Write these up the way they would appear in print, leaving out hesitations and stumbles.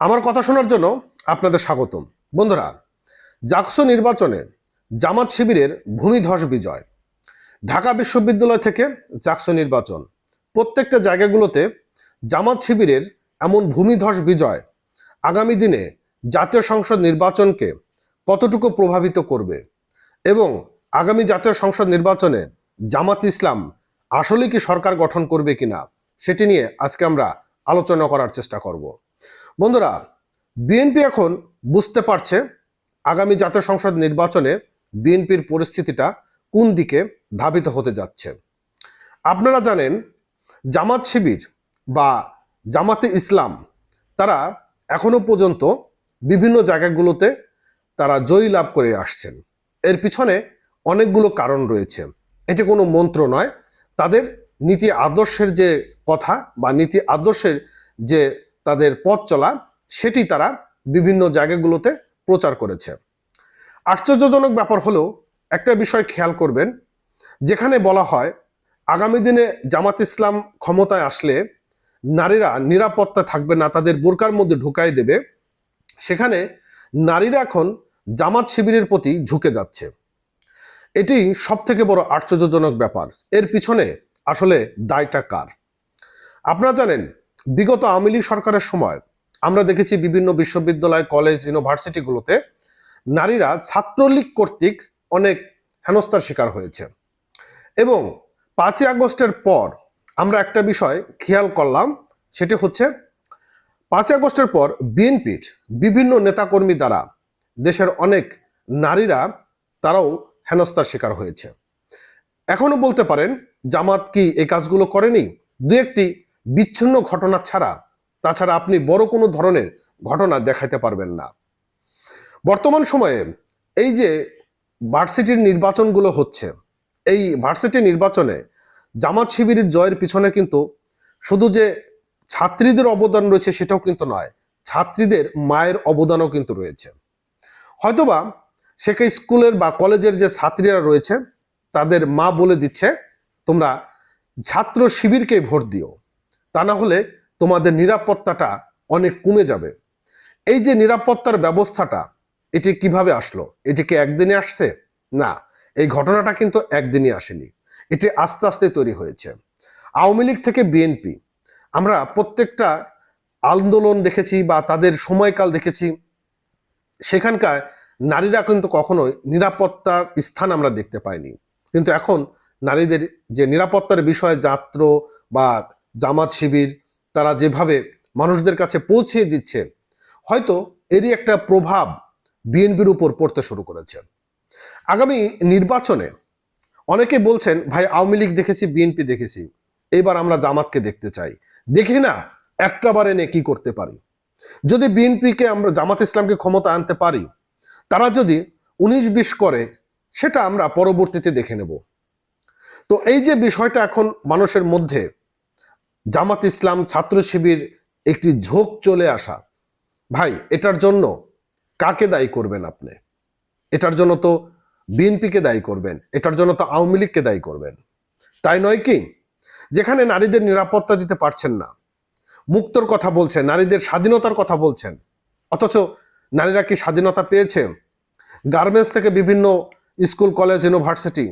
আমার কথা শোনার জন্য আপনাদের স্বাগতম। বন্ধুরা, জাকসু নির্বাচনে জামাত শিবিরের ভূমিধস বিজয়। ঢাকা বিশ্ববিদ্যালয় থেকে জাকসু নির্বাচন, প্রত্যেকটা জায়গাগুলোতে জামাত শিবিরের এমন ভূমিধস বিজয় আগামী দিনে জাতীয় সংসদ নির্বাচনকে কতটুকু প্রভাবিত করবে এবং আগামী জাতীয় সংসদ নির্বাচনে জামাত ইসলাম আসলে কি সরকার গঠন করবে কিনা সেটি নিয়ে আজকে আমরা আলোচনা করার চেষ্টা করব। বন্ধুরা, বিএনপি এখন বুঝতে পারছে আগামী জাতীয় সংসদ নির্বাচনে বিএনপির পরিস্থিতিটা কোন দিকে ধাবিত হতে যাচ্ছে। আপনারা জানেন, জামাত শিবির বা জামাতে ইসলাম তারা এখনো পর্যন্ত বিভিন্ন জায়গাগুলোতে তারা জয়ী লাভ করে আসছেন। এর পিছনে অনেকগুলো কারণ রয়েছে, এটি কোনো মন্ত্র নয়। তাদের নীতি আদর্শের যে কথা বা নীতি আদর্শের যে তাদের পথ চলা, সেটি তারা বিভিন্ন জায়গাগুলোতে প্রচার করেছে। আশ্চর্যজনক ব্যাপার হলো, একটা বিষয় খেয়াল করবেন, যেখানে বলা হয় আগামী দিনে জামাত ইসলাম ক্ষমতায় আসলে নারীরা নিরাপত্তা থাকবে না, তাদের বোরকার মধ্যে ঢুকাই দেবে, সেখানে নারীরা এখন জামাত শিবিরের প্রতি ঝুঁকে যাচ্ছে। এটি সব থেকে বড় আশ্চর্যজনক ব্যাপার। এর পিছনে আসলে দায়টা কার? আপনারা জানেন, বিগত আওয়ামী লীগ সরকারের সময় আমরা দেখেছি বিভিন্ন বিশ্ববিদ্যালয়, কলেজ, ইউনিভার্সিটিগুলোতে নারীরা ছাত্রলীগ কর্তৃক অনেক হেনস্থার শিকার হয়েছে। এবং 5ই আগস্টের পর আমরা একটা বিষয় খেয়াল করলাম, সেটি হচ্ছে 5ই আগস্টের পর বিএনপির বিভিন্ন নেতাকর্মী দ্বারা দেশের অনেক নারীরা তারাও হেনস্থার শিকার হয়েছে। এখনো বলতে পারেন জামাত কি এই কাজগুলো করেনি? দু একটি বিচ্ছিন্ন ঘটনা ছাড়া, তাছাড়া আপনি বড় কোনো ধরনের ঘটনা দেখাইতে পারবেন না। বর্তমান সময়ে এই যে ভার্সিটির নির্বাচনগুলো হচ্ছে, এই ভার্সিটি নির্বাচনে জামাত শিবিরের জয়ের পিছনে কিন্তু শুধু যে ছাত্রীদের অবদান রয়েছে সেটাও কিন্তু নয়, ছাত্রীদের মায়ের অবদানও কিন্তু রয়েছে। হয়তোবা সেখানে স্কুলের বা কলেজের যে ছাত্রীরা রয়েছে তাদের মা বলে দিচ্ছে তোমরা ছাত্র শিবিরকে ভোট দিও, তা না হলে তোমাদের নিরাপত্তাটা অনেক কমে যাবে। এই যে নিরাপত্তার ব্যবস্থাটা, এটি কিভাবে আসলো? এটি কি একদিনে আসছে? না, এই ঘটনাটা কিন্তু একদিনই আসেনি, এটি আস্তে আস্তে তৈরি হয়েছে। আওয়ামী লীগ থেকে বিএনপি আমরা প্রত্যেকটা আন্দোলন দেখেছি বা তাদের সময়কাল দেখেছি, সেখানকার নারীরা কিন্তু কখনোই নিরাপত্তার স্থান আমরা দেখতে পাইনি। কিন্তু এখন নারীদের যে নিরাপত্তার বিষয়ে ছাত্র বা জামাত শিবির তারা যেভাবে মানুষদের কাছে পৌঁছে দিচ্ছে, হয়তো এরই একটা প্রভাব বিএনপির উপর পড়তে শুরু করেছে। আগামী নির্বাচনে অনেকে বলছেন, ভাই আওয়ামী লীগ দেখেছি, বিএনপি দেখেছি, এবার আমরা জামাতকে দেখতে চাই, দেখি না একটা বার এনে কি করতে পারি। যদি বিএনপিকে আমরা জামাত ইসলামকে ক্ষমতা আনতে পারি, তারা যদি 19-20 করে, সেটা আমরা পরবর্তীতে দেখে নেব। তো এই যে বিষয়টা এখন মানুষের মধ্যে জামাত ইসলাম ছাত্র শিবির একটি ঝোঁক চলে আসা, ভাই এটার জন্য কাকে দায়ী করবেন আপনি? এটার জন্য তো বিএনপিকে দায়ী করবেন, এটার জন্য তো আওয়ামী লীগকে দায়ী করবেন, তাই নয় কি? যেখানে নারীদের নিরাপত্তা দিতে পারছেন না, মুক্তর কথা বলছেন, নারীদের স্বাধীনতার কথা বলছেন, অথচ নারীরা কি স্বাধীনতা পেয়েছে? গার্মেন্টস থেকে বিভিন্ন স্কুল, কলেজ, ইউনিভার্সিটি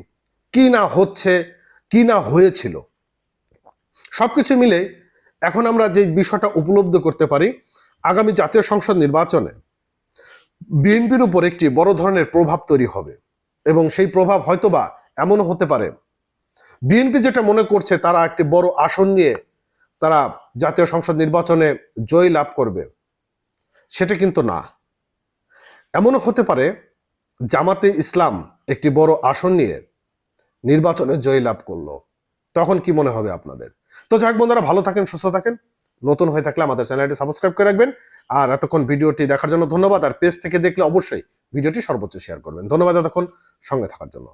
কি না হচ্ছে, কি না হয়েছিল, সবকিছু মিলে এখন আমরা যে বিষয়টা উপলব্ধি করতে পারি, আগামী জাতীয় সংসদ নির্বাচনে বিএনপির উপর একটি বড় ধরনের প্রভাব তৈরি হবে। এবং সেই প্রভাব হয়তোবা এমনও হতে পারে, বিএনপি যেটা মনে করছে তারা একটি বড় আসন নিয়ে তারা জাতীয় সংসদ নির্বাচনে জয় লাভ করবে, সেটা কিন্তু না। এমনও হতে পারে জামাতে ইসলাম একটি বড় আসন নিয়ে নির্বাচনে জয় লাভ করলো, তখন কি মনে হবে আপনাদের? তো যাক বন্ধুরা, ভালো থাকেন, সুস্থ থাকেন। নতুন হয়ে থাকলে আমাদের চ্যানেলটি সাবস্ক্রাইব করে রাখবেন। আর এতক্ষণ ভিডিওটি দেখার জন্য ধন্যবাদ। আর পেজ থেকে দেখলে অবশ্যই ভিডিওটি সর্বোচ্চ শেয়ার করবেন। ধন্যবাদ এতক্ষণ সঙ্গে থাকার জন্য।